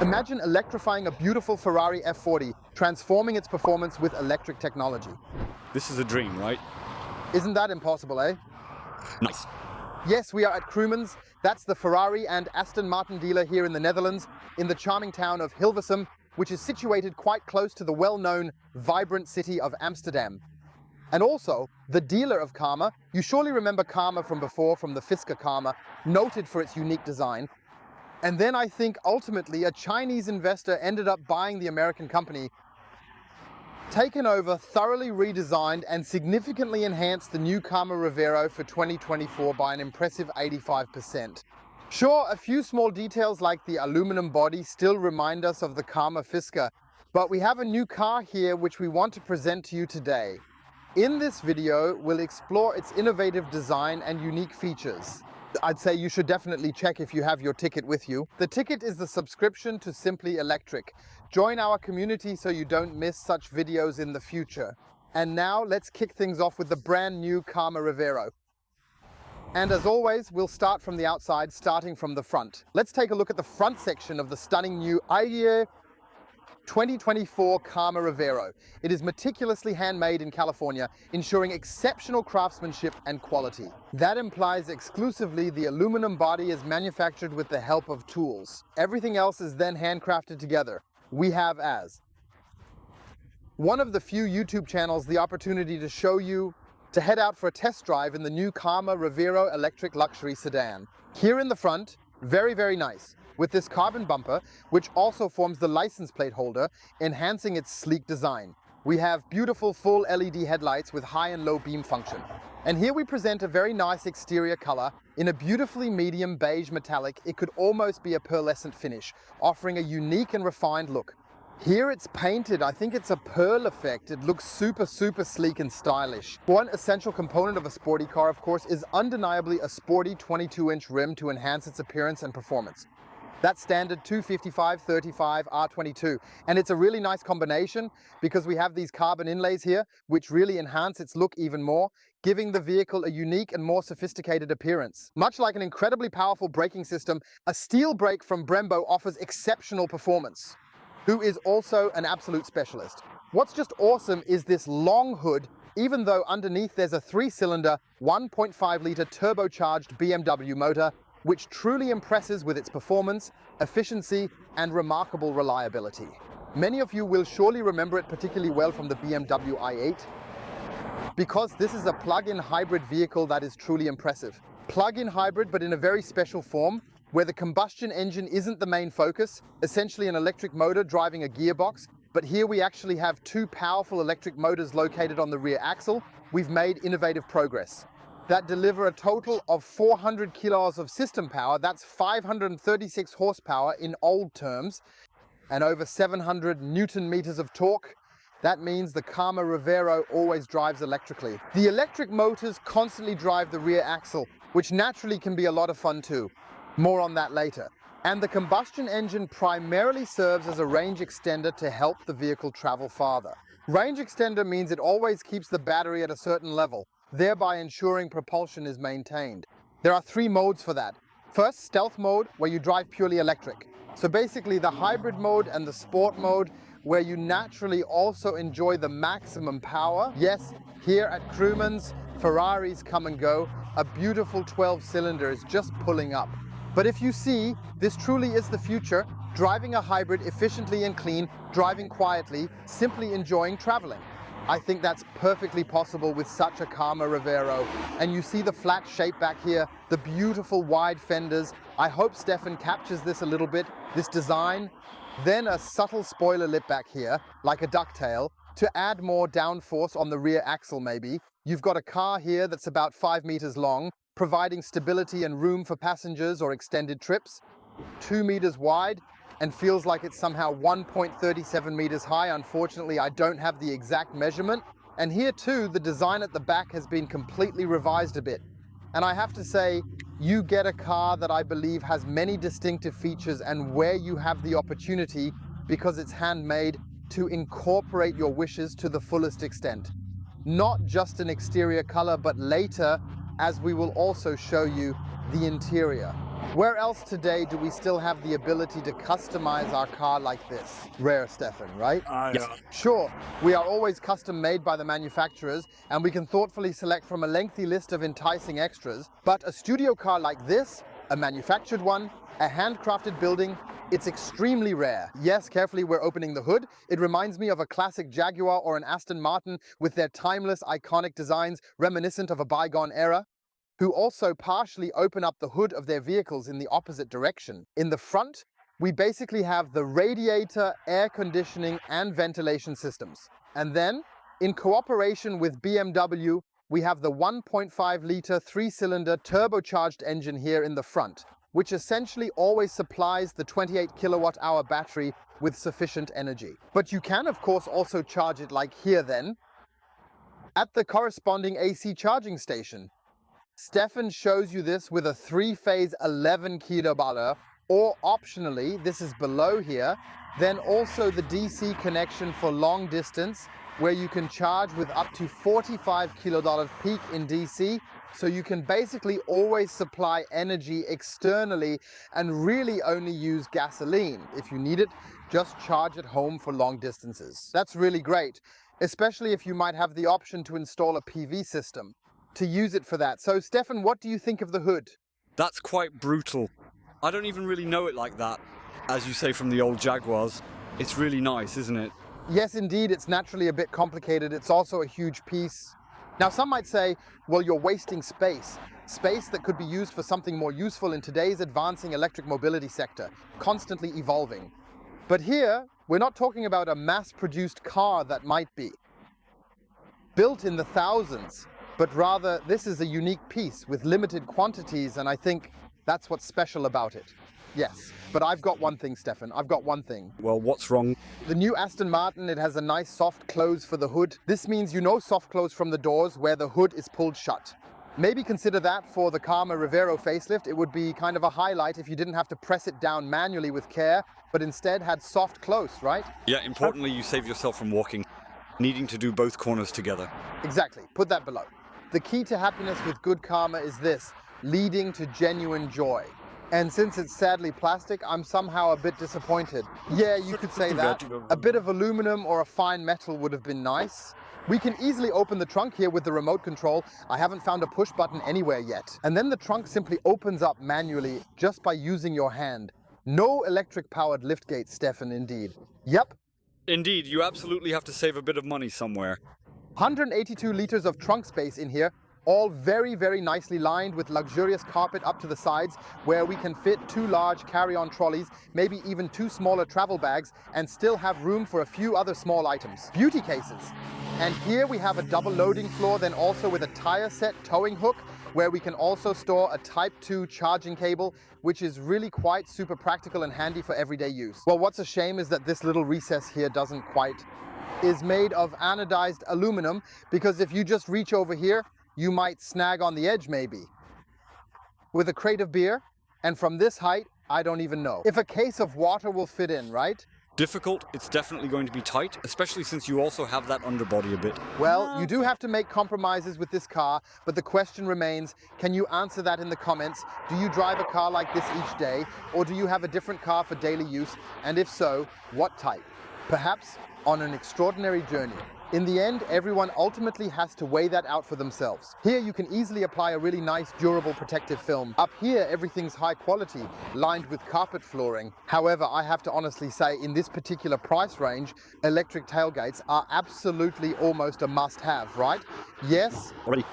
Imagine electrifying a beautiful Ferrari F40, transforming its performance with electric technology. This is a dream, right? Isn't that impossible, eh? Nice. Yes, we are at Kroemens. That's the Ferrari and Aston Martin dealer here in the Netherlands, in the charming town of Hilversum, which is situated quite close to the well-known, vibrant city of Amsterdam. And also, the dealer of Karma. You surely remember Karma from before, from the Fisker Karma, noted for its unique design. And then I think ultimately a Chinese investor ended up buying the American company, taken over, thoroughly redesigned and significantly enhanced the new Karma Revero for 2024 by an impressive 85%. Sure, a few small details like the aluminum body still remind us of the Karma Fisker, but we have a new car here which we want to present to you today. In this video, we'll explore its innovative design and unique features. I'd say you should definitely check if you have your ticket with you. The ticket is the subscription to Simply Electric. Join our community so you don't miss such videos in the future. And now let's kick things off with the brand new Karma Revero. And as always, we'll start from the outside, starting from the front. Let's take a look at the front section of the stunning new IDE 2024 Karma Revero. It is meticulously handmade in California, ensuring exceptional craftsmanship and quality. That implies exclusively the aluminum body is manufactured with the help of tools. Everything else is then handcrafted together. We have as one of the few YouTube channels the opportunity to show you to head out for a test drive in the new Karma Revero electric luxury sedan. Here in the front, very, very nice, with this carbon bumper, which also forms the license plate holder, enhancing its sleek design. We have beautiful full LED headlights with high and low beam function. And here we present a very nice exterior color in a beautifully medium beige metallic. It could almost be a pearlescent finish, offering a unique and refined look. Here it's painted, I think it's a pearl effect. It looks super sleek and stylish. One essential component of a sporty car, of course, is undeniably a sporty 22-inch rim to enhance its appearance and performance. That's standard 255/35 R22, and it's a really nice combination because we have these carbon inlays here which really enhance its look even more, giving the vehicle a unique and more sophisticated appearance. Much like an incredibly powerful braking system, a steel brake from Brembo offers exceptional performance, who is also an absolute specialist. What's just awesome is this long hood, even though underneath there's a 3-cylinder 1.5-litre turbocharged BMW motor, which truly impresses with its performance, efficiency, and remarkable reliability. Many of you will surely remember it particularly well from the BMW i8, because this is a plug-in hybrid vehicle that is truly impressive. Plug-in hybrid, but in a very special form, where the combustion engine isn't the main focus, essentially an electric motor driving a gearbox, but here we actually have two powerful electric motors located on the rear axle. We've made innovative progress that deliver a total of 400 kilos of system power. That's 536 horsepower in old terms, and over 700 Newton meters of torque. That means the Karma Revero always drives electrically. The electric motors constantly drive the rear axle, which naturally can be a lot of fun too. More on that later. And the combustion engine primarily serves as a range extender to help the vehicle travel farther. Range extender means it always keeps the battery at a certain level, thereby ensuring propulsion is maintained. There are 3 modes for that. First, stealth mode, where you drive purely electric. So basically the hybrid mode and the sport mode, where you naturally also enjoy the maximum power. Yes, here at Kroemens, Ferraris come and go. A beautiful 12-cylinder is just pulling up. But if you see, this truly is the future, driving a hybrid efficiently and clean, driving quietly, simply enjoying traveling. I think that's perfectly possible with such a Karma Revero. And you see the flat shape back here, the beautiful wide fenders. I hope Stefan captures this a little bit, this design. Then a subtle spoiler lip back here, like a ducktail, to add more downforce on the rear axle maybe. You've got a car here that's about 5 meters long, providing stability and room for passengers or extended trips. 2 meters wide, and feels like it's somehow 1.37 meters high. Unfortunately, I don't have the exact measurement. And here too, the design at the back has been completely revised a bit. And I have to say, you get a car that I believe has many distinctive features, and where you have the opportunity, because it's handmade, to incorporate your wishes to the fullest extent. Not just an exterior color, but later, as we will also show you, the interior. Where else today do we still have the ability to customize our car like this? Rare, Stefan, right? Yes. Sure, we are always custom made by the manufacturers and we can thoughtfully select from a lengthy list of enticing extras, but a studio car like this, a manufactured one, a handcrafted building, it's extremely rare. Yes, carefully we're opening the hood. It reminds me of a classic Jaguar or an Aston Martin with their timeless, iconic designs reminiscent of a bygone era, who also partially open up the hood of their vehicles in the opposite direction. In the front, we basically have the radiator, air conditioning, and ventilation systems. And then, in cooperation with BMW, we have the 1.5-liter 3-cylinder turbocharged engine here in the front, which essentially always supplies the 28 kilowatt-hour battery with sufficient energy. But you can, of course, also charge it like here then, at the corresponding AC charging station. Stefan shows you this with a 3-phase 11 kiloballer, or optionally, this is below here, then also the DC connection for long distance, where you can charge with up to 45 kilodollars peak in DC, so you can basically always supply energy externally and really only use gasoline. If you need it, just charge at home for long distances. That's really great, especially if you might have the option to install a PV system to use it for that. So Stefan, what do you think of the hood? That's quite brutal. I don't even really know it like that. As you say from the old Jaguars, it's really nice, isn't it? Yes, indeed, it's naturally a bit complicated. It's also a huge piece. Now, some might say, well, you're wasting space. Space that could be used for something more useful in today's advancing electric mobility sector, constantly evolving. But here, we're not talking about a mass-produced car that might be built in the thousands, but rather this is a unique piece with limited quantities, and I think that's what's special about it. Yes, but I've got one thing, Stefan, I've got one thing. Well, what's wrong? The new Aston Martin, it has a nice soft close for the hood. This means you know soft close from the doors where the hood is pulled shut. Maybe consider that for the Karma Revero facelift. It would be kind of a highlight if you didn't have to press it down manually with care, but instead had soft close, right? Yeah, importantly, you save yourself from needing to do both corners together. Exactly, put that below. The key to happiness with good karma is this, leading to genuine joy. And since it's sadly plastic, I'm somehow a bit disappointed. Yeah, you could say that. A bit of aluminum or a fine metal would have been nice. We can easily open the trunk here with the remote control. I haven't found a push button anywhere yet. And then the trunk simply opens up manually just by using your hand. No electric-powered liftgate, Stefan, indeed. Yep. Indeed, you absolutely have to save a bit of money somewhere. 182 liters of trunk space in here, all very, very nicely lined with luxurious carpet up to the sides where we can fit 2 large carry-on trolleys, maybe even 2 smaller travel bags, and still have room for a few other small items. Beauty cases. And here we have a double loading floor, then also with a tire set towing hook, where we can also store a Type 2 charging cable, which is really quite super practical and handy for everyday use. Well, what's a shame is that this little recess here is made of anodized aluminum, because if you just reach over here, you might snag on the edge maybe. With a crate of beer, and from this height, I don't even know if a case of water will fit in, right? Difficult, it's definitely going to be tight, especially since you also have that underbody a bit. Well, you do have to make compromises with this car, but the question remains, can you answer that in the comments? Do you drive a car like this each day, or do you have a different car for daily use? And if so, what type? Perhaps on an extraordinary journey. In the end, everyone ultimately has to weigh that out for themselves. Here you can easily apply a really nice, durable protective film. Up here, everything's high quality, lined with carpet flooring. However, I have to honestly say, in this particular price range, electric tailgates are absolutely almost a must-have, right? Yes. Already.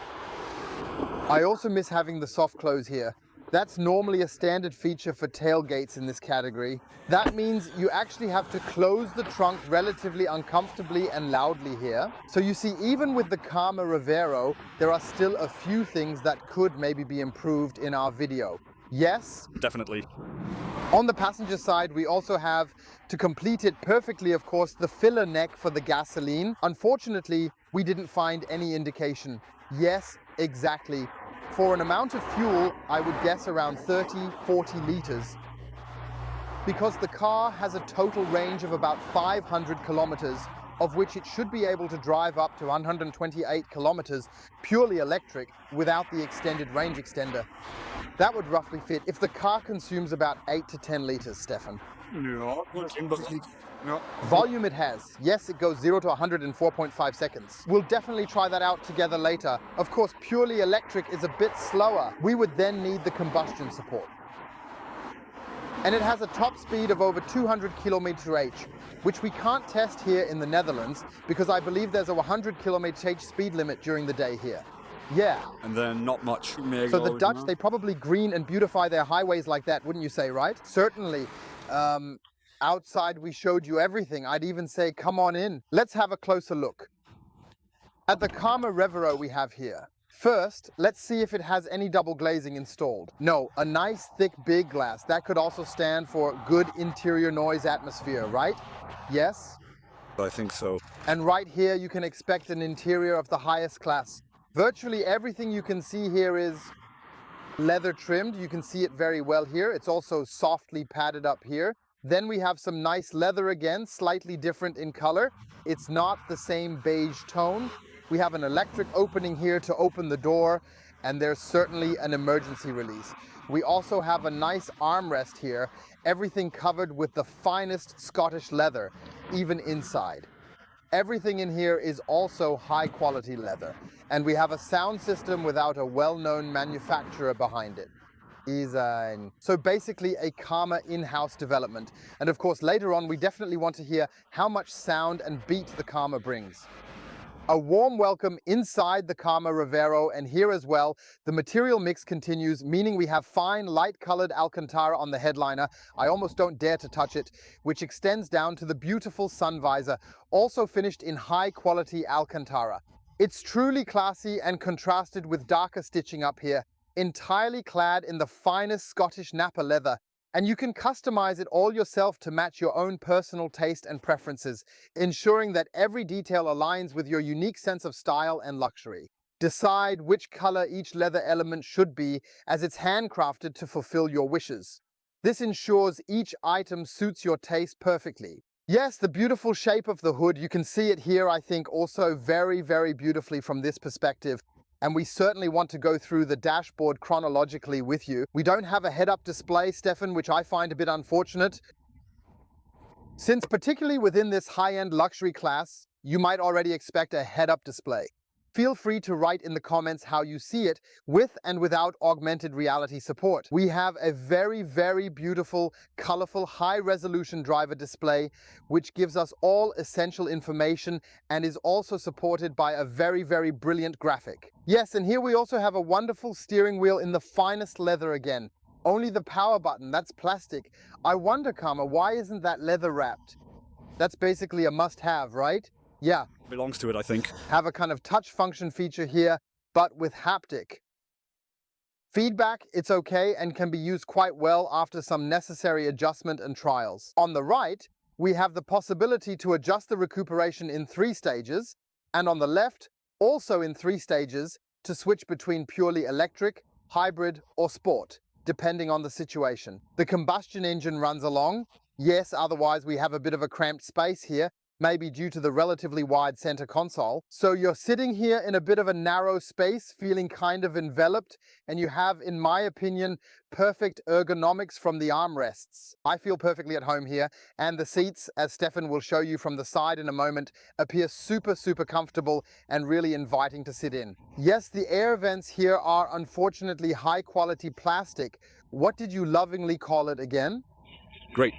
I also miss having the soft close here. That's normally a standard feature for tailgates in this category. That means you actually have to close the trunk relatively uncomfortably and loudly here. So you see, even with the Karma Revero, there are still a few things that could maybe be improved in our video. Yes? Definitely. On the passenger side, we also have, to complete it perfectly, of course, the filler neck for the gasoline. Unfortunately, we didn't find any indication. Yes, exactly. For an amount of fuel, I would guess around 30-40 liters. Because the car has a total range of about 500 kilometers, of which it should be able to drive up to 128 kilometers purely electric without the extended range extender. That would roughly fit if the car consumes about 8 to 10 liters, Stefan. Ja. Volume it has. Yes, it goes 0 to 100 in 4.5 seconds. We'll definitely try that out together later. Of course, purely electric is a bit slower. We would then need the combustion support. And it has a top speed of over 200 km/h, which we can't test here in the Netherlands because I believe there's a 100 km/h speed limit during the day here. Yeah. And then not much. So the Dutch, they probably green and beautify their highways like that, wouldn't you say, right? Certainly. Outside we showed you everything. I'd even say, come on in. Let's have a closer look at the Karma Revero we have here. First, let's see if it has any double glazing installed. No, a nice thick big glass. That could also stand for good interior noise atmosphere, right? Yes? I think so. And right here you can expect an interior of the highest class. Virtually everything you can see here is leather trimmed. You can see it very well here. It's also softly padded up here. Then we have some nice leather again, slightly different in color. It's not the same beige tone. We have an electric opening here to open the door, and there's certainly an emergency release. We also have a nice armrest here, everything covered with the finest Scottish leather, even inside. Everything in here is also high quality leather, and we have a sound system without a well-known manufacturer behind it. So basically a Karma in-house development. And of course, later on, we definitely want to hear how much sound and beat the Karma brings. A warm welcome inside the Karma Revero, and here as well, the material mix continues, meaning we have fine, light-colored Alcantara on the headliner. I almost don't dare to touch it, which extends down to the beautiful sun visor, also finished in high-quality Alcantara. It's truly classy and contrasted with darker stitching up here, entirely clad in the finest Scottish Napa leather, and you can customize it all yourself to match your own personal taste and preferences, ensuring that every detail aligns with your unique sense of style and luxury. Decide which color each leather element should be, as it's handcrafted to fulfill your wishes. This ensures each item suits your taste perfectly. Yes, the beautiful shape of the hood, you can see it here, I think, also very, very beautifully from this perspective. And we certainly want to go through the dashboard chronologically with you. We don't have a head-up display, Stefan, which I find a bit unfortunate, since particularly within this high-end luxury class, you might already expect a head-up display. Feel free to write in the comments how you see it with and without augmented reality support. We have a very, very beautiful, colorful, high-resolution driver display, which gives us all essential information and is also supported by a very, very brilliant graphic. Yes, and here we also have a wonderful steering wheel in the finest leather again. Only the power button, that's plastic. I wonder, Karma, why isn't that leather wrapped? That's basically a must-have, right? Yeah. Belongs to it, I think. Have a kind of touch function feature here, but with haptic. Feedback, it's okay and can be used quite well after some necessary adjustment and trials. On the right, we have the possibility to adjust the recuperation in 3 stages, and on the left, also in 3 stages, to switch between purely electric, hybrid, or sport, depending on the situation. The combustion engine runs along. Yes, otherwise we have a bit of a cramped space here, maybe due to the relatively wide center console. So you're sitting here in a bit of a narrow space, feeling kind of enveloped, and you have, in my opinion, perfect ergonomics from the armrests. I feel perfectly at home here, and the seats, as Stefan will show you from the side in a moment, appear super, super comfortable and really inviting to sit in. Yes, the air vents here are unfortunately high quality plastic. What did you lovingly call it again? Great.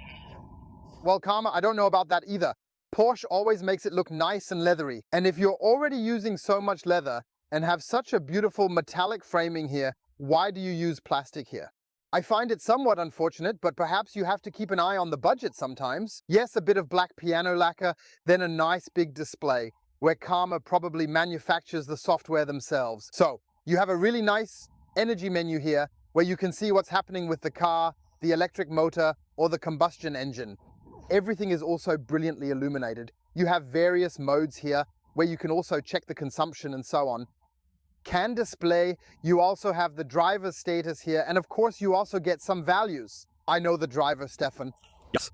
Well, Karma, I don't know about that either. Porsche always makes it look nice and leathery. And if you're already using so much leather and have such a beautiful metallic framing here, why do you use plastic here? I find it somewhat unfortunate, but perhaps you have to keep an eye on the budget sometimes. Yes, a bit of black piano lacquer, then a nice big display, where Karma probably manufactures the software themselves. So, you have a really nice energy menu here, where you can see what's happening with the car, the electric motor, or the combustion engine. Everything is also brilliantly illuminated. You have various modes here where you can also check the consumption and so on. Can display, you also have the driver's status here, and of course you also get some values. I know the driver, Stefan. Yes.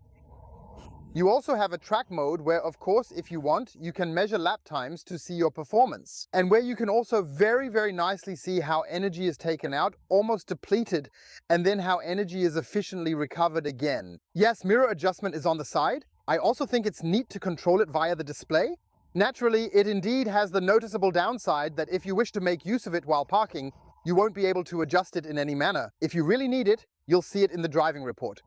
You also have a track mode where, of course, if you want, you can measure lap times to see your performance. And where you can also very, very nicely see how energy is taken out, almost depleted, and then how energy is efficiently recovered again. Yes, mirror adjustment is on the side. I also think it's neat to control it via the display. Naturally, it indeed has the noticeable downside that if you wish to make use of it while parking, you won't be able to adjust it in any manner. If you really need it, you'll see it in the driving report,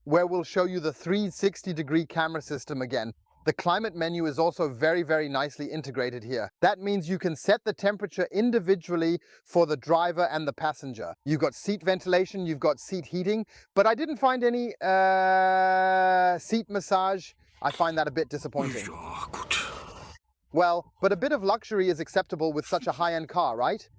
where we'll show you the 360-degree camera system again. The climate menu is also very, very nicely integrated here. That means you can set the temperature individually for the driver and the passenger. You've got seat ventilation, you've got seat heating, but I didn't find any seat massage. I find that a bit disappointing. Well, but a bit of luxury is acceptable with such a high-end car, right?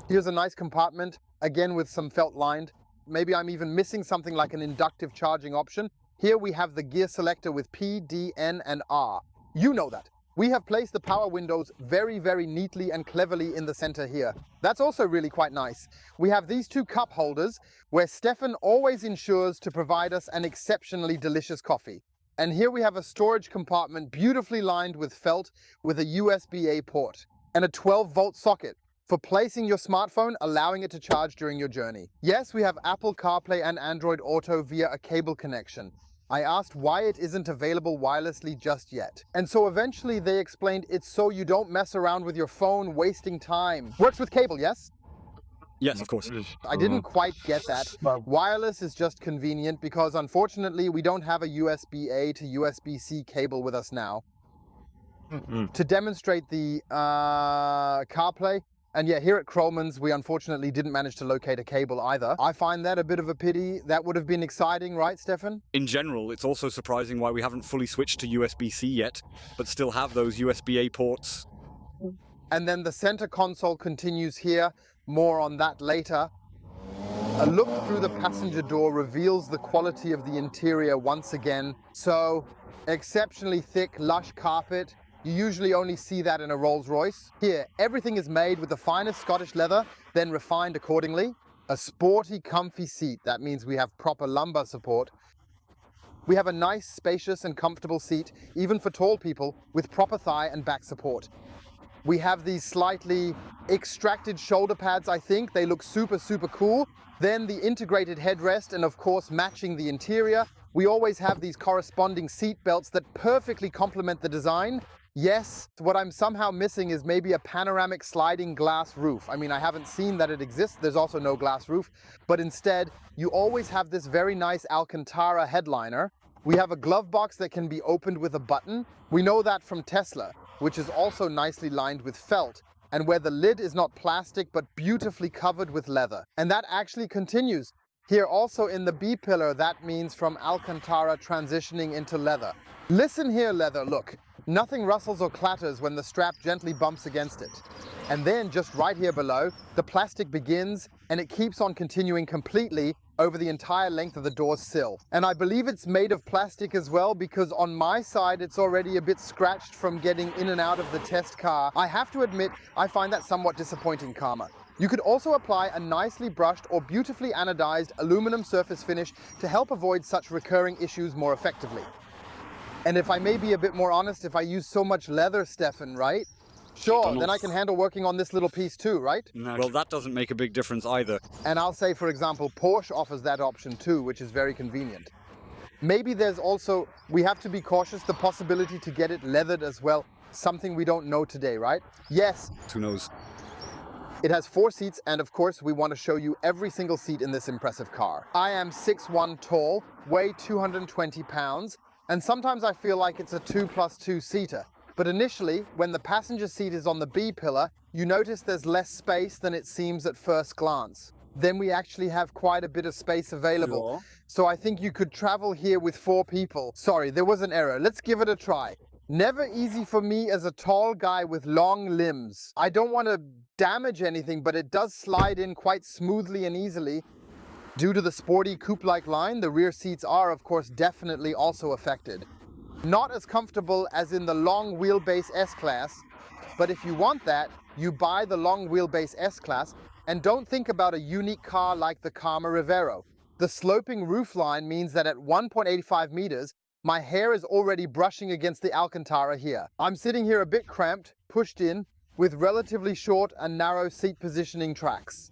Here's a nice compartment, again with some felt lined. Maybe I'm even missing something like an inductive charging option. Here we have the gear selector with P, D, N, and R. You know that. We have placed the power windows very, very neatly and cleverly in the center here. That's also really quite nice. We have these two cup holders where Stefan always ensures to provide us an exceptionally delicious coffee. And here we have a storage compartment beautifully lined with felt with a USB-A port and a 12-volt socket for placing your smartphone, allowing it to charge during your journey. Yes, we have Apple CarPlay and Android Auto via a cable connection. I asked why it isn't available wirelessly just yet. And so eventually they explained it's so you don't mess around with your phone, wasting time. Works with cable, yes? Yes, of course. I didn't quite get that. Wireless is just convenient because unfortunately we don't have a USB-A to USB-C cable with us now. To demonstrate the CarPlay, and yeah, here at Krollman's, we unfortunately didn't manage to locate a cable either. I find that a bit of a pity. That would have been exciting, right, Stefan? In general, it's also surprising why we haven't fully switched to USB-C yet, but still have those USB-A ports. And then the center console continues here. More on that later. A look through the passenger door reveals the quality of the interior once again. So, exceptionally thick, lush carpet. You usually only see that in a Rolls-Royce. Here, everything is made with the finest Scottish leather, then refined accordingly. A sporty, comfy seat. That means we have proper lumbar support. We have a nice, spacious and comfortable seat, even for tall people, with proper thigh and back support. We have these slightly extracted shoulder pads, I think. They look super, super cool. Then the integrated headrest, and of course, matching the interior. We always have these corresponding seat belts that perfectly complement the design. Yes, what I'm somehow missing is maybe a panoramic sliding glass roof. I mean, I haven't seen that it exists. There's also no glass roof. But instead, you always have this very nice Alcantara headliner. We have a glove box that can be opened with a button. We know that from Tesla, which is also nicely lined with felt, and where the lid is not plastic but beautifully covered with leather. And that actually continues. Here also in the B-pillar, that means from Alcantara transitioning into leather. Listen here, leather, look. Nothing rustles or clatters when the strap gently bumps against it. And then just right here below, the plastic begins and it keeps on continuing completely over the entire length of the door's sill. And I believe it's made of plastic as well because on my side it's already a bit scratched from getting in and out of the test car. I have to admit, I find that somewhat disappointing, Karma. You could also apply a nicely brushed or beautifully anodized aluminum surface finish to help avoid such recurring issues more effectively. And if I may be a bit more honest, if I use so much leather, Stefan, right? Sure, then I can handle working on this little piece too, right? No. Well, that doesn't make a big difference either. And I'll say, for example, Porsche offers that option too, which is very convenient. Maybe there's also, we have to be cautious, the possibility to get it leathered as well. Something we don't know today, right? Yes. Who knows? It has 4 seats, and of course, we want to show you every single seat in this impressive car. I am 6'1" tall, weigh 220 pounds, and sometimes I feel like it's a 2+2 seater. But initially, when the passenger seat is on the B pillar, you notice there's less space than it seems at first glance. Then we actually have quite a bit of space available. Sure. So I think you could travel here with 4 people. Sorry, there was an error. Let's give it a try. Never easy for me as a tall guy with long limbs. I don't want to damage anything, but it does slide in quite smoothly and easily. Due to the sporty coupe-like line, the rear seats are, of course, definitely also affected. Not as comfortable as in the long wheelbase S-Class, but if you want that, you buy the long wheelbase S-Class and don't think about a unique car like the Karma Revero. The sloping roofline means that at 1.85 meters, My hair is already brushing against the Alcantara here. I'm sitting here a bit cramped, pushed in, with relatively short and narrow seat positioning tracks.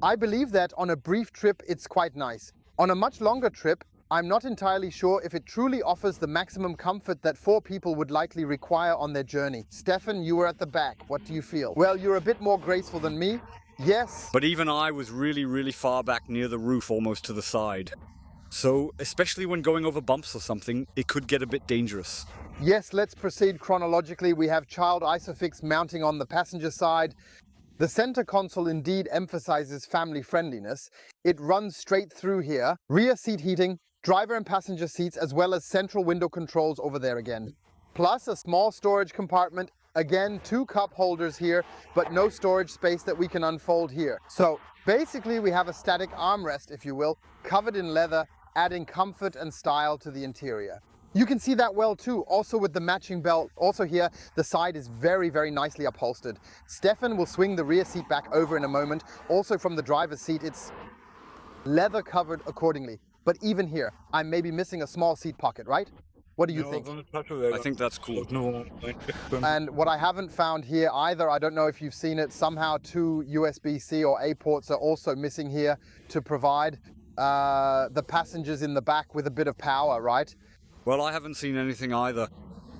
I believe that on a brief trip it's quite nice. On a much longer trip, I'm not entirely sure if it truly offers the maximum comfort that 4 people would likely require on their journey. Stefan, you were at the back. What do you feel? Well, you're a bit more graceful than me. Yes. But even I was really far back near the roof, almost to the side. So, especially when going over bumps or something, it could get a bit dangerous. Yes, let's proceed chronologically. We have child Isofix mounting on the passenger side. The center console indeed emphasizes family friendliness. It runs straight through here. Rear seat heating, driver and passenger seats, as well as central window controls over there again. Plus a small storage compartment. Again, 2 cup holders here, but no storage space that we can unfold here. So basically we have a static armrest, if you will, covered in leather, adding comfort and style to the interior. You can see that well too, also with the matching belt. Also here, the side is very nicely upholstered. Stefan will swing the rear seat back over in a moment. Also from the driver's seat, it's leather covered accordingly. But even here, I'm maybe missing a small seat pocket, right? What do you think? I think that's cool. And what I haven't found here either, I don't know if you've seen it, somehow 2 USB-C or A ports are also missing here to provide the passengers in the back with a bit of power, right? Well, I haven't seen anything either.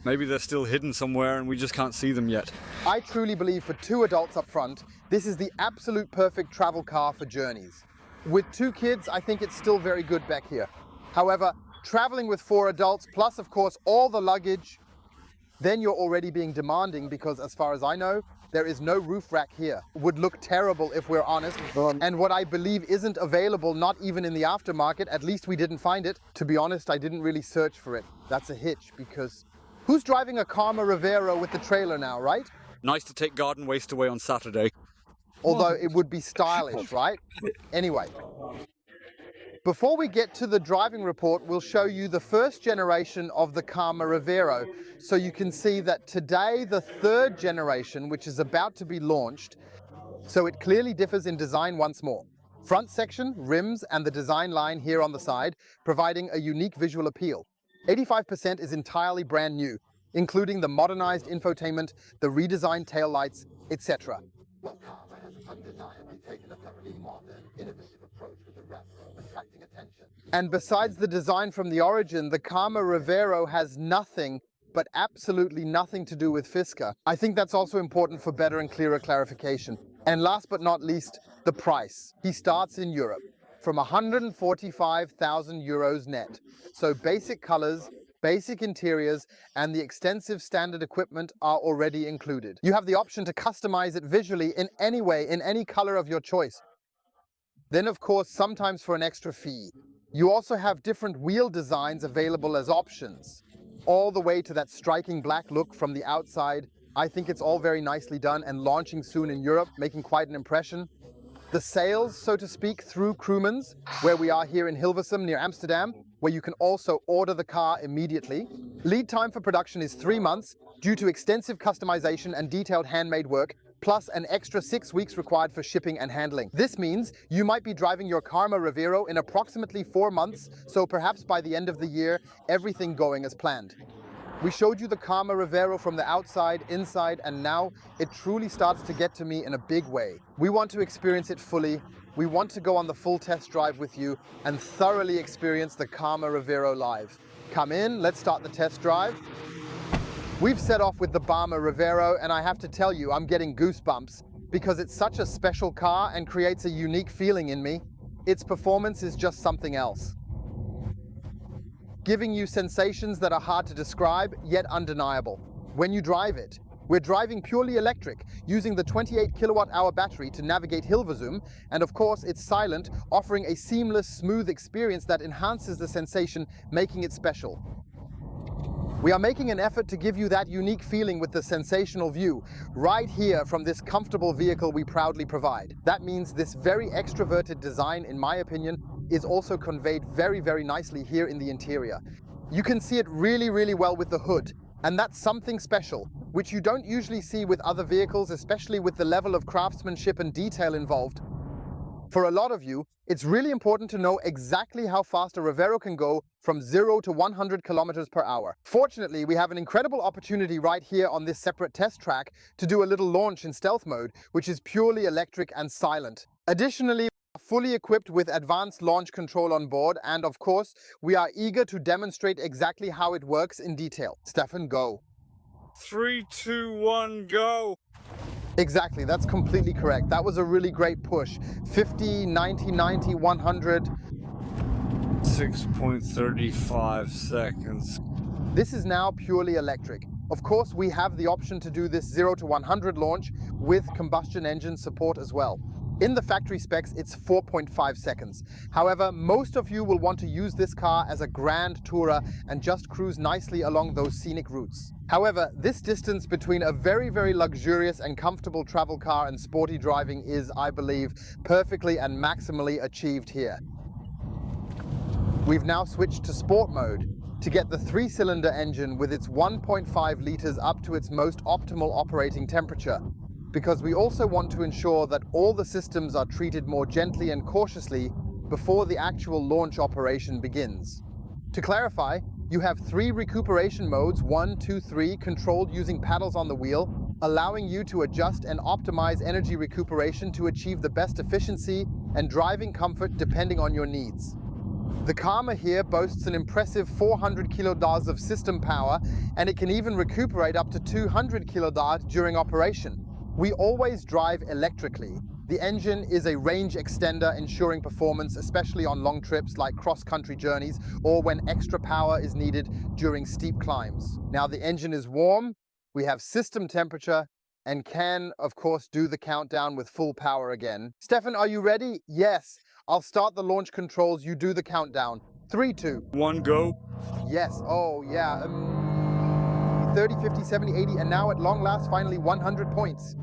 Maybe they're still hidden somewhere and we just can't see them yet. I truly believe for 2 adults up front, this is the absolute perfect travel car for journeys. With 2 kids, I think it's still very good back here. However, traveling with 4 adults, plus of course all the luggage, then you're already being demanding because as far as I know, there is no roof rack here. Would look terrible if we're honest. And what I believe isn't available, not even in the aftermarket, at least we didn't find it. To be honest, I didn't really search for it. That's a hitch because who's driving a Karma Revero with the trailer now, right? Nice to take garden waste away on Saturday. Although it would be stylish, right? Anyway. Before we get to the driving report, we'll show you the first generation of the Karma Revero. So you can see that today, the 3rd generation, which is about to be launched, so it clearly differs in design once more. Front section, rims, and the design line here on the side, providing a unique visual appeal. 85% is entirely brand new, including the modernized infotainment, the redesigned taillights, etc. Well, Karma has undeniably taken a thoroughly modern, innovative approach with the rest, attracting attention. And besides the design from the origin, the Karma Revero has nothing, but absolutely nothing to do with Fisker. I think that's also important for better and clearer clarification. And last but not least, the price. He starts in Europe from 145,000 euros net. So basic colors, basic interiors, and the extensive standard equipment are already included. You have the option to customize it visually in any way, in any color of your choice. Then of course, sometimes for an extra fee. You also have different wheel designs available as options, all the way to that striking black look from the outside. I think it's all very nicely done and launching soon in Europe, making quite an impression. The sales, so to speak, through Kroemans, where we are here in Hilversum near Amsterdam, where you can also order the car immediately. Lead time for production is 3 months due to extensive customization and detailed handmade work, plus an extra 6 weeks required for shipping and handling. This means you might be driving your Karma Revero in approximately 4 months, so perhaps by the end of the year, everything going as planned. We showed you the Karma Revero from the outside, inside, and now it truly starts to get to me in a big way. We want to experience it fully. We want to go on the full test drive with you and thoroughly experience the Karma Revero live. Come in, let's start the test drive. We've set off with the Karma Revero, and I have to tell you, I'm getting goosebumps because it's such a special car and creates a unique feeling in me. Its performance is just something else, giving you sensations that are hard to describe, yet undeniable. When you drive it, we're driving purely electric, using the 28 kilowatt-hour battery to navigate Hilversum, and of course it's silent, offering a seamless, smooth experience that enhances the sensation, making it special. We are making an effort to give you that unique feeling with the sensational view, right here from this comfortable vehicle we proudly provide. That means this very extroverted design, in my opinion, is also conveyed very, very nicely here in the interior. You can see it really, really well with the hood, and that's something special, which you don't usually see with other vehicles, especially with the level of craftsmanship and detail involved. For a lot of you, it's really important to know exactly how fast a Revero can go from 0 to 100 kilometers per hour. Fortunately, we have an incredible opportunity right here on this separate test track to do a little launch in stealth mode, which is purely electric and silent. Additionally, we are fully equipped with advanced launch control on board, and of course, we are eager to demonstrate exactly how it works in detail. Stefan, go. 3, 2, 1, go! Exactly, that's completely correct. That was a really great push. 50, 90, 90, 100. 6.35 seconds. This is now purely electric. Of course, we have the option to do this 0 to 100 launch with combustion engine support as well. In the factory specs, it's 4.5 seconds. However, most of you will want to use this car as a grand tourer and just cruise nicely along those scenic routes. However, this distance between a very, very luxurious and comfortable travel car and sporty driving is, I believe, perfectly and maximally achieved here. We've now switched to sport mode to get the 3-cylinder engine with its 1.5 liters up to its most optimal operating temperature, because we also want to ensure that all the systems are treated more gently and cautiously before the actual launch operation begins. To clarify, you have 3 recuperation modes, 1, 2, 3, controlled using paddles on the wheel, allowing you to adjust and optimize energy recuperation to achieve the best efficiency and driving comfort depending on your needs. The Karma here boasts an impressive 400 kilodars of system power, and it can even recuperate up to 200 kilodars during operation. We always drive electrically. The engine is a range extender, ensuring performance, especially on long trips like cross-country journeys or when extra power is needed during steep climbs. Now the engine is warm, we have system temperature, and can, of course, do the countdown with full power again. Stefan, are you ready? Yes. I'll start the launch controls, you do the countdown. 3, 2. 1, go! Yes, oh yeah. 30, 50, 70, 80, and now at long last, finally 100 points.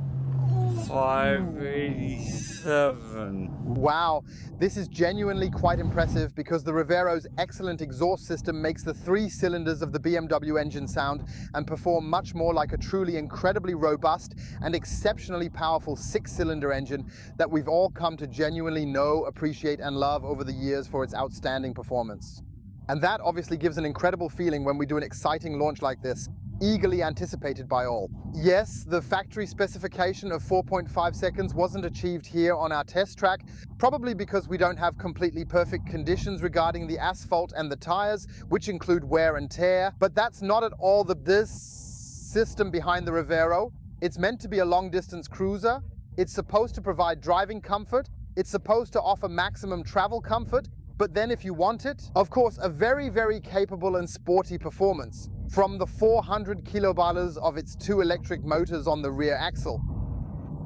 587. Wow, this is genuinely quite impressive because the Revero's excellent exhaust system makes the 3 cylinders of the BMW engine sound and perform much more like a truly incredibly robust and exceptionally powerful 6-cylinder engine that we've all come to genuinely know, appreciate, and love over the years for its outstanding performance. And that obviously gives an incredible feeling when we do an exciting launch like this, eagerly anticipated by all. Yes, the factory specification of 4.5 seconds wasn't achieved here on our test track, probably because we don't have completely perfect conditions regarding the asphalt and the tires, which include wear and tear. But that's not at all this system behind the Revero. It's meant to be a long-distance cruiser. It's supposed to provide driving comfort. It's supposed to offer maximum travel comfort. But then if you want it, of course, a very, very capable and sporty performance from the 400 kilobars of its 2 electric motors on the rear axle.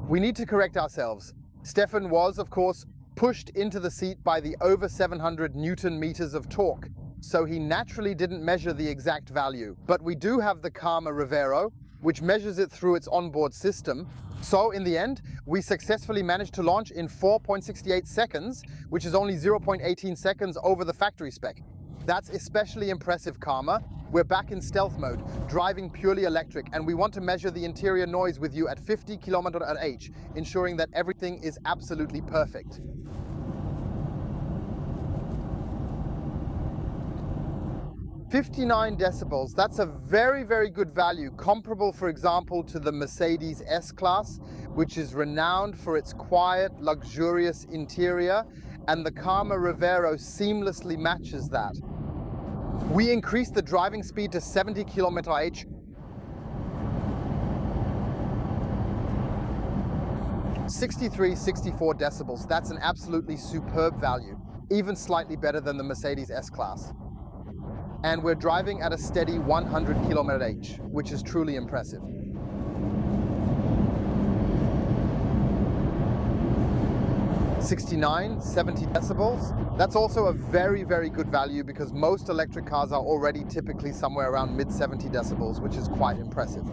We need to correct ourselves. Stefan was, of course, pushed into the seat by the over 700 Newton meters of torque, so he naturally didn't measure the exact value. But we do have the Karma Revero, which measures it through its onboard system. So in the end, we successfully managed to launch in 4.68 seconds, which is only 0.18 seconds over the factory spec. That's especially impressive, Karma. We're back in stealth mode, driving purely electric, and we want to measure the interior noise with you at 50 km/h, ensuring that everything is absolutely perfect. "59 decibels, that's a very, very good value, comparable, for example, to the Mercedes S-Class, which is renowned for its quiet, luxurious interior, and the Karma Revero seamlessly matches that. We increased the driving speed to 70 km/h. 63, 64 decibels, that's an absolutely superb value, even slightly better than the Mercedes S-Class. And we're driving at a steady 100 km/h, which is truly impressive. 69, 70 decibels. That's also a very, very good value because most electric cars are already typically somewhere around mid-70 decibels, which is quite impressive.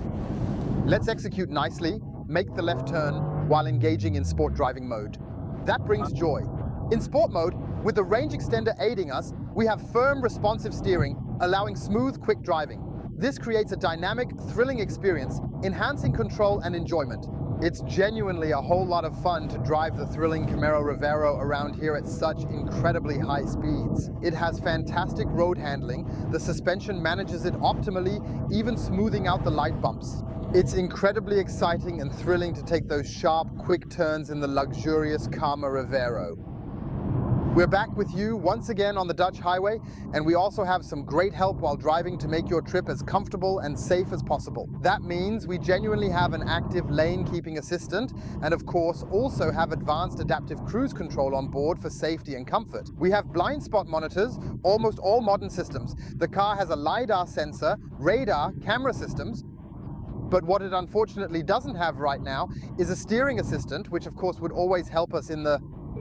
Let's execute nicely, make the left turn while engaging in sport driving mode. That brings joy. In sport mode, with the range extender aiding us, we have firm, responsive steering, allowing smooth, quick driving. This creates a dynamic, thrilling experience, enhancing control and enjoyment. It's genuinely a whole lot of fun to drive the thrilling Karma Revero around here at such incredibly high speeds. It has fantastic road handling, the suspension manages it optimally, even smoothing out the light bumps. It's incredibly exciting and thrilling to take those sharp, quick turns in the luxurious Karma Revero. We're back with you once again on the Dutch highway, and we also have some great help while driving to make your trip as comfortable and safe as possible. That means we genuinely have an active lane keeping assistant, and of course also have advanced adaptive cruise control on board for safety and comfort. We have blind spot monitors, almost all modern systems. The car has a LiDAR sensor, radar, camera systems, but what it unfortunately doesn't have right now is a steering assistant, which of course would always help us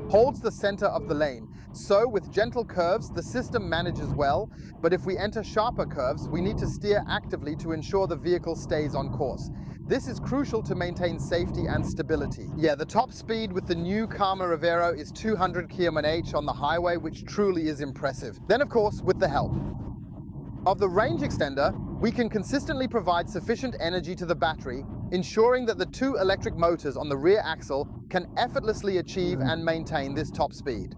holds the center of the lane. So with gentle curves, the system manages well, but if we enter sharper curves, we need to steer actively to ensure the vehicle stays on course. This is crucial to maintain safety and stability. Yeah, the top speed with the new Karma Revero is 200 km/h on the highway, which truly is impressive. Then of course, with the help of the range extender, we can consistently provide sufficient energy to the battery, ensuring that the two electric motors on the rear axle can effortlessly achieve and maintain this top speed.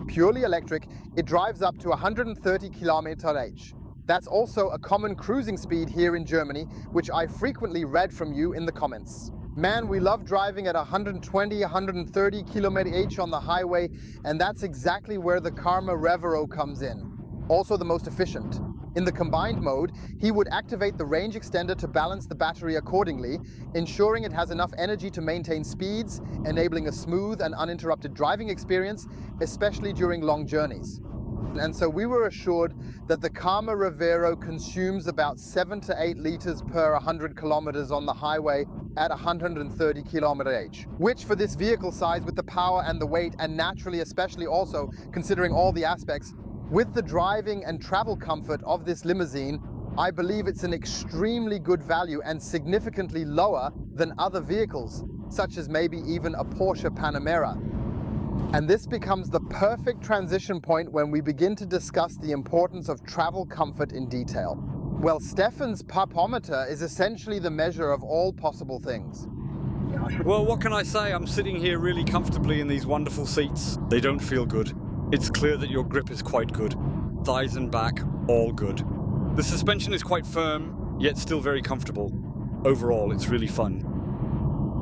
Purely electric, it drives up to 130 km/h. That's also a common cruising speed here in Germany, which I frequently read from you in the comments. Man, we love driving at 120, 130 km/h on the highway, and that's exactly where the Karma Revero comes in. Also the most efficient. In the combined mode, he would activate the range extender to balance the battery accordingly, ensuring it has enough energy to maintain speeds, enabling a smooth and uninterrupted driving experience, especially during long journeys. And so we were assured that the Karma Revero consumes about 7 to 8 liters per 100 kilometers on the highway at 130 km/h, which for this vehicle size with the power and the weight, and naturally especially also considering all the aspects, with the driving and travel comfort of this limousine, I believe it's an extremely good value and significantly lower than other vehicles, such as maybe even a Porsche Panamera. And this becomes the perfect transition point when we begin to discuss the importance of travel comfort in detail. Well, Stefan's pupometer is essentially the measure of all possible things. Well, what can I say? I'm sitting here really comfortably in these wonderful seats. They don't feel good. It's clear that your grip is quite good. Thighs and back, all good. The suspension is quite firm, yet still very comfortable. Overall, it's really fun.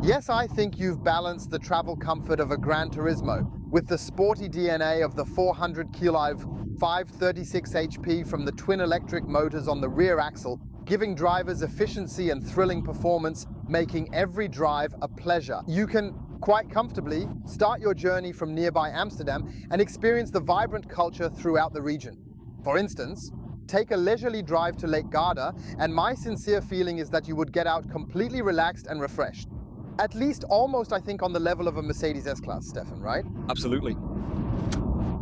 Yes, I think you've balanced the travel comfort of a Gran Turismo with the sporty DNA of the 400 kg 536 HP from the twin electric motors on the rear axle, giving drivers efficiency and thrilling performance, making every drive a pleasure. You can quite comfortably start your journey from nearby Amsterdam and experience the vibrant culture throughout the region. For instance, take a leisurely drive to Lake Garda, and my sincere feeling is that you would get out completely relaxed and refreshed. At least almost, I think, on the level of a Mercedes S-Class, Stefan, right? Absolutely.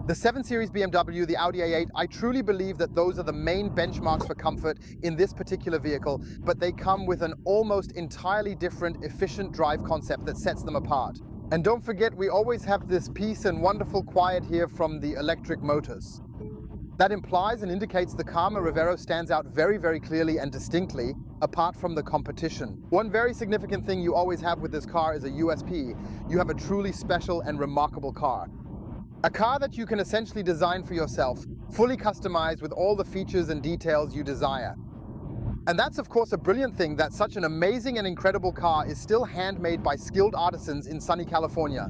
The 7 Series BMW, the Audi A8, I truly believe that those are the main benchmarks for comfort in this particular vehicle, but they come with an almost entirely different, efficient drive concept that sets them apart. And don't forget, we always have this peace and wonderful quiet here from the electric motors. That implies and indicates the Karma Revero stands out very, very clearly and distinctly, apart from the competition. One very significant thing you always have with this car is a USP. You have a truly special and remarkable car. A car that you can essentially design for yourself, fully customized with all the features and details you desire. And that's of course a brilliant thing that such an amazing and incredible car is still handmade by skilled artisans in sunny California.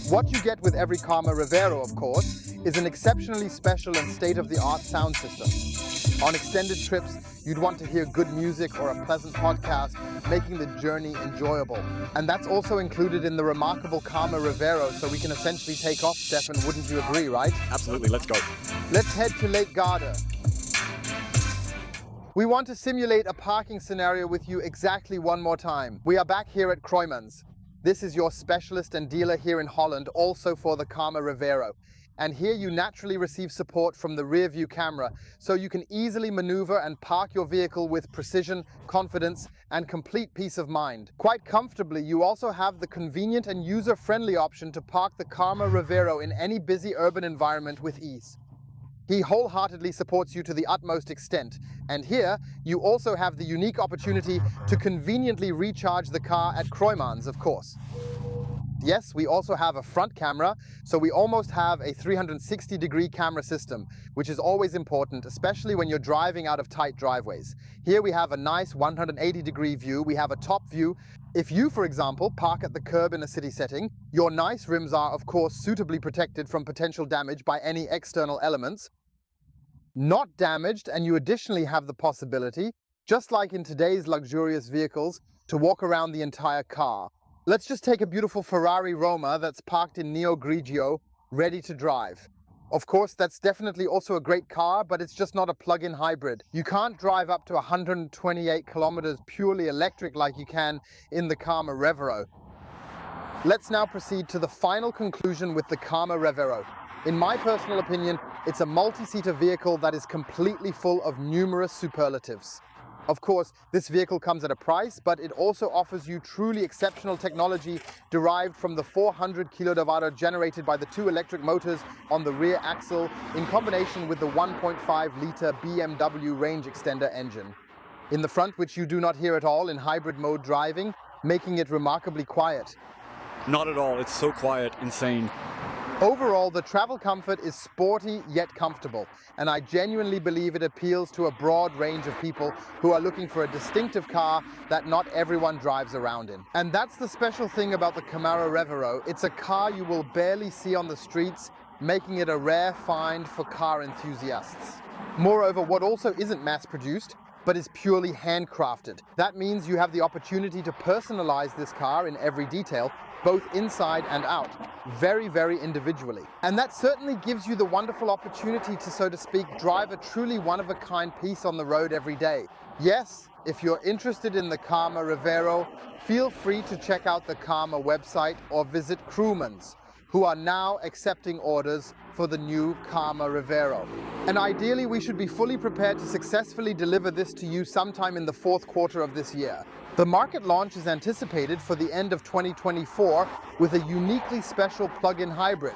What you get with every Karma Revero, of course, is an exceptionally special and state-of-the-art sound system. On extended trips, you'd want to hear good music or a pleasant podcast, making the journey enjoyable. And that's also included in the remarkable Karma Revero, so we can essentially take off, Stefan, wouldn't you agree, right? Absolutely, let's go. Let's head to Lake Garda. We want to simulate a parking scenario with you exactly one more time. We are back here at Kroijmans. This is your specialist and dealer here in Holland, also for the Karma Revero. And here you naturally receive support from the rear view camera, so you can easily maneuver and park your vehicle with precision, confidence, and complete peace of mind. Quite comfortably, you also have the convenient and user-friendly option to park the Karma Revero in any busy urban environment with ease. He wholeheartedly supports you to the utmost extent. And here, you also have the unique opportunity to conveniently recharge the car at Kroijmans, of course. Yes, we also have a front camera, so we almost have a 360-degree camera system, which is always important, especially when you're driving out of tight driveways. Here we have a nice 180-degree view. We have a top view. If you, for example, park at the curb in a city setting, your nice rims are, of course, suitably protected from potential damage by any external elements. Not damaged, and you additionally have the possibility, just like in today's luxurious vehicles, to walk around the entire car. Let's just take a beautiful Ferrari Roma that's parked in Neo Grigio, ready to drive. Of course, that's definitely also a great car, but it's just not a plug-in hybrid. You can't drive up to 128 kilometers purely electric like you can in the Karma Revero. Let's now proceed to the final conclusion with the Karma Revero. In my personal opinion, it's a multi-seater vehicle that is completely full of numerous superlatives. Of course, this vehicle comes at a price, but it also offers you truly exceptional technology derived from the 400 kWh generated by the two electric motors on the rear axle in combination with the 1.5-litre BMW range extender engine. In the front, which you do not hear at all in hybrid mode driving, making it remarkably quiet. Not at all, it's so quiet, insane. Overall, the travel comfort is sporty yet comfortable, and I genuinely believe it appeals to a broad range of people who are looking for a distinctive car that not everyone drives around in. And that's the special thing about the Karma Revero. It's a car you will barely see on the streets, making it a rare find for car enthusiasts. Moreover, what also isn't mass-produced, but is purely handcrafted. That means you have the opportunity to personalize this car in every detail, both inside and out, very, very individually. And that certainly gives you the wonderful opportunity to, so to speak, drive a truly one-of-a-kind piece on the road every day. Yes, if you're interested in the Karma Revero, feel free to check out the Karma website or visit Kroijmans, who are now accepting orders for the new Karma Revero. And ideally, we should be fully prepared to successfully deliver this to you sometime in the fourth quarter of this year. The market launch is anticipated for the end of 2024 with a uniquely special plug-in hybrid.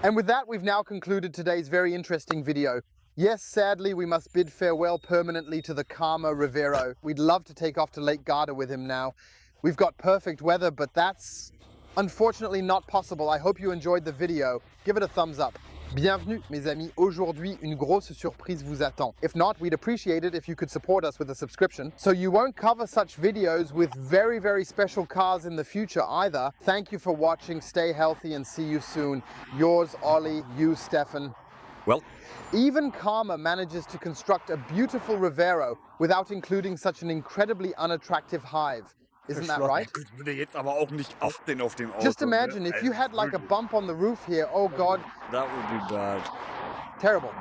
And with that, we've now concluded today's very interesting video. Yes, sadly, we must bid farewell permanently to the Karma Revero. We'd love to take off to Lake Garda with him now. We've got perfect weather, but that's unfortunately not possible. I hope you enjoyed the video. Give it a thumbs up. Bienvenue, mes amis. Aujourd'hui, une grosse surprise vous attend. If not, we'd appreciate it if you could support us with a subscription, so you won't cover such videos with very, very special cars in the future either. Thank you for watching. Stay healthy and see you soon. Yours, Ollie, you, Stefan. Well, even Karma manages to construct a beautiful Revero without including such an incredibly unattractive hive. Isn't that right? Just imagine if you had like a bump on the roof here. Oh God. That would be bad. Terrible.